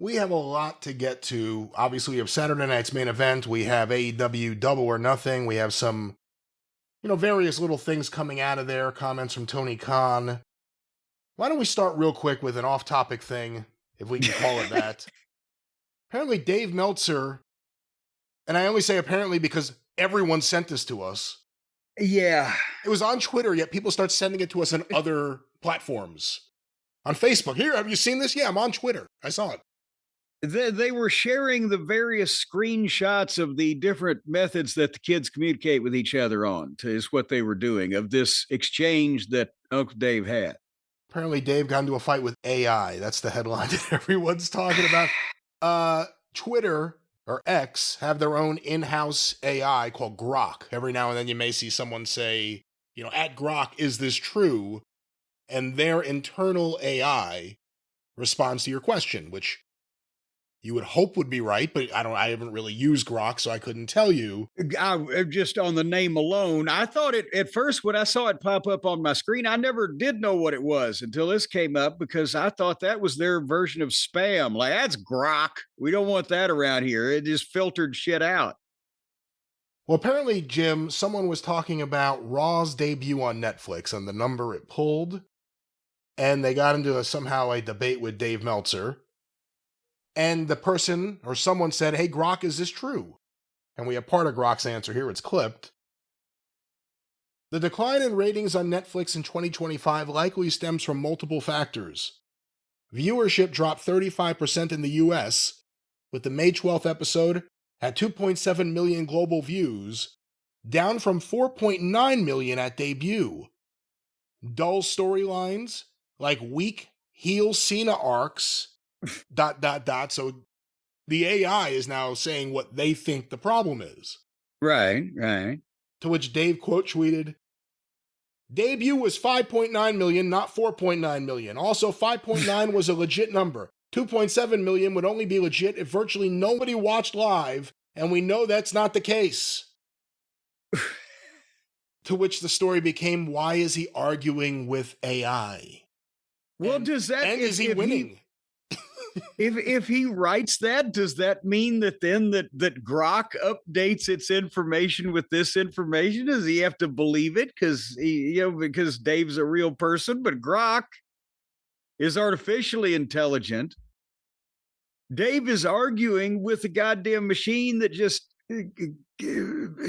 We have a lot to get to. Obviously, we have Saturday night's main event. We have AEW Double or Nothing. We have some, various little things coming out of there. Comments from Tony Khan. Why don't we start real quick with an off-topic thing, if we can call it that. Apparently, Dave Meltzer, and I only say apparently because everyone sent this to us. Yeah. It was on Twitter, yet people start sending it to us on other platforms. On Facebook. Here, have you seen this? Yeah, I'm on Twitter. I saw it. They were sharing the various screenshots of the different methods that the kids communicate with each other on, is what they were doing, of this exchange that Uncle Dave had. Apparently, Dave got into a fight with AI. That's the headline that everyone's talking about. Twitter, or X, have their own in-house AI called Grok. Every now and then you may see someone say, at Grok, is this true? And their internal AI responds to your question, which you would hope would be right, but I haven't really used Grok, so I couldn't tell you. Just on the name alone, I thought it at first when I saw it pop up on my screen, I never did know what it was until this came up, because I thought that was their version of spam. Like, that's Grok. We don't want that around here. It just filtered shit out. Well, apparently, Jim, someone was talking about Raw's debut on Netflix and the number it pulled, and they got into somehow a debate with Dave Meltzer. And the person or someone said, hey, Grok, is this true? And we have part of Grok's answer here. It's clipped. The decline in ratings on Netflix in 2025 likely stems from multiple factors. Viewership dropped 35% in the US, with the May 12th episode at 2.7 million global views, down from 4.9 million at debut. Dull storylines, like weak heel Cena arcs, ... So the AI is now saying what they think the problem is. Right. To which Dave quote tweeted, debut was 5.9 million, not 4.9 million. Also, 5.9 was a legit number. 2.7 million would only be legit if virtually nobody watched live, and we know that's not the case. To which the story became, why is he arguing with AI? Well, and is he winning? If he writes that, does that mean that then that Grok updates its information with this information? Does he have to believe it because Dave's a real person, but Grok is artificially intelligent? Dave is arguing with a goddamn machine that just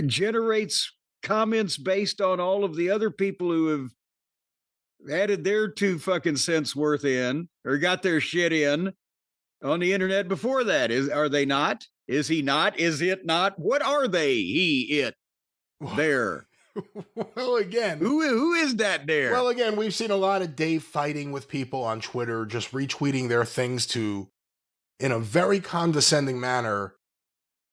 generates comments based on all of the other people who have added their 2 fucking cents worth in or got their shit in on the internet before that. Are they not? Is he not? Is it not? What are they? He, it, there. Well, again, who is that there? Well, again, we've seen a lot of Dave fighting with people on Twitter, just retweeting their things to, in a very condescending manner,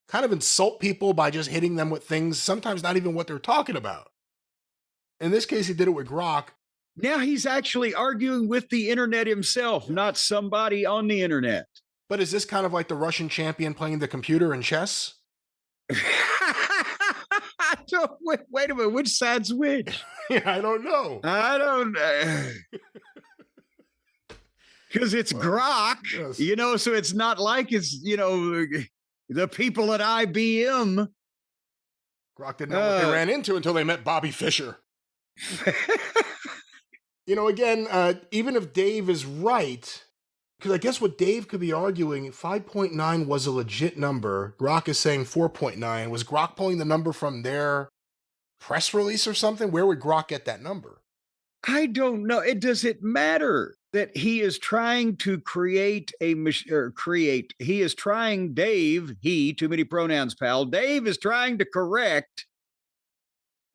kind of insult people by just hitting them with things, sometimes not even what they're talking about. In this case, he did it with Grok. Now he's actually arguing with the internet himself, not somebody on the internet. But is this kind of like the Russian champion playing the computer in chess? Wait a minute, which side's which? Yeah, I don't know. Because it's Grok, yes. So it's not like it's, the people at IBM. Grok didn't know what they ran into until they met Bobby Fischer. Again, even if Dave is right, because I guess what Dave could be arguing, 5.9 was a legit number. Grok is saying 4.9. Was Grok pulling the number from their press release or something? Where would Grok get that number? I don't know. Does it matter that he is trying to create he is trying, Dave, he, too many pronouns, pal. Dave is trying to correct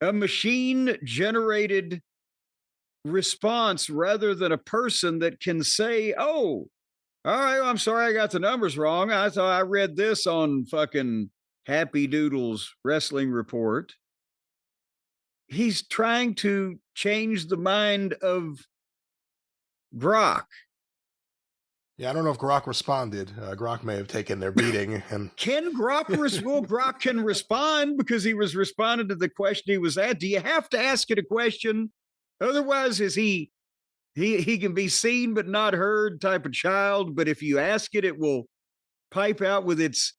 a machine-generated response rather than a person that can say, oh, all right, I'm sorry I got the numbers wrong. I thought I read this on fucking Happy Doodle's Wrestling Report. He's trying to change the mind of Grok. Yeah, I don't know if Grok responded. Grok may have taken their beating. And can Grok Grok can respond because he was responding to the question he was at. Do you have to ask it a question? Otherwise, is he can be seen but not heard type of child. But if you ask it, it will pipe out with its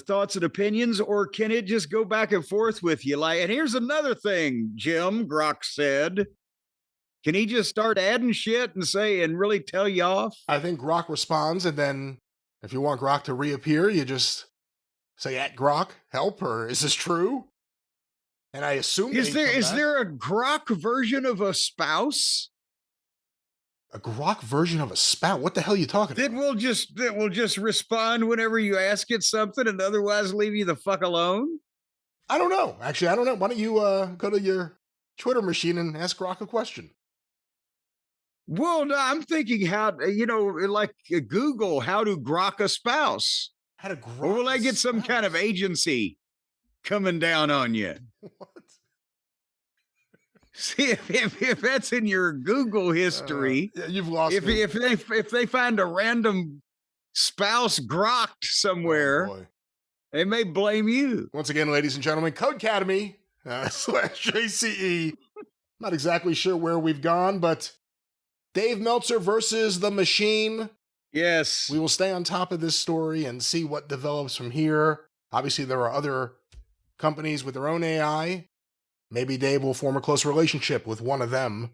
thoughts and opinions, or can it just go back and forth with you? Like, and here's another thing, Jim, Grok said. Can he just start adding shit and say and really tell you off? I think Grok responds, and then if you want Grok to reappear, you just say at Grok, help, or is this true? And I assume is there a Grok version of a spouse? A Grok version of a spout? What the hell are you talking about? That will just respond whenever you ask it something and otherwise leave you the fuck alone? I don't know. Actually, I don't know. Why don't you go to your Twitter machine and ask Grok a question? Well, no, I'm thinking how, like Google, how to grok a spouse. How to grok or will I get spouse? some kind of agency coming down on you? What? See, if that's in your Google history, yeah, you've lost me. If they find a random spouse grokked somewhere, they may blame you. Once again, ladies and gentlemen, Codecademy /JCE. Not exactly sure where we've gone, but Dave Meltzer versus the Machine. Yes. We will stay on top of this story and see what develops from here. Obviously, there are other companies with their own AI. Maybe Dave will form a close relationship with one of them.